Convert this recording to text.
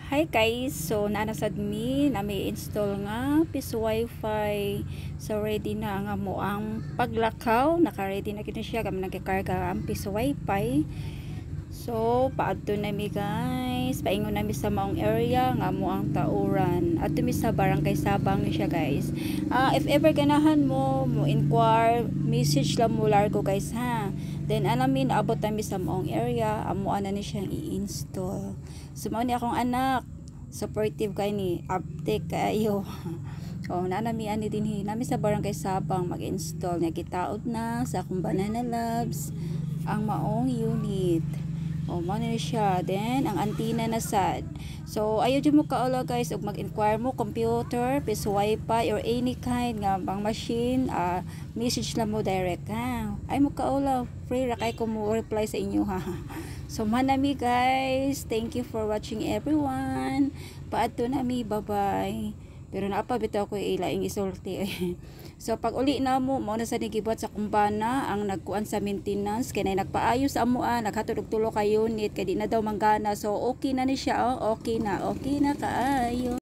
Hi guys, so naanasad mi na may install nga piso wifi. So ready na nga mo ang paglakaw, naka-ready na kini siya kami nagkakarga ang piso wifi. So paadto na mi guys, paingon na mi sa maong area nga mo ang tauran. Adto mi sa barangay Sabang ni siya guys. If ever ganahan mo inquire, message lang mo largo guys ha. Then anamin abot kami sa maong area, amo ana ni siyang i-install. So mao ni akong anak, supportive kay ni, uptake kayo. Oh, nanami ani dinhi nami sa barangay Sabang mag-install nga gitaod na sa akong Banana Labs ang maong unit. Oh, mao na siya. Then ang antenna na sad. So ayo jud mo kaula guys og mag-inquire mo computer, piso wifi or any kind nga bang machine, message lang mo direct ha. Ay mo kaula, free ra kay ko mo reply sa inyo ha. So manami guys, thank you for watching everyone. Paadto na mi, bye-bye. Pero naapa bitaw ko ilaing isulti. So pag uli na mo na sa nigibot sa kumbana ang nagkuan sa maintenance kay nagpaayos amo naghatod og tulo ka unit kay di na daw manggana. So okay na ni siya, okay na kaayo.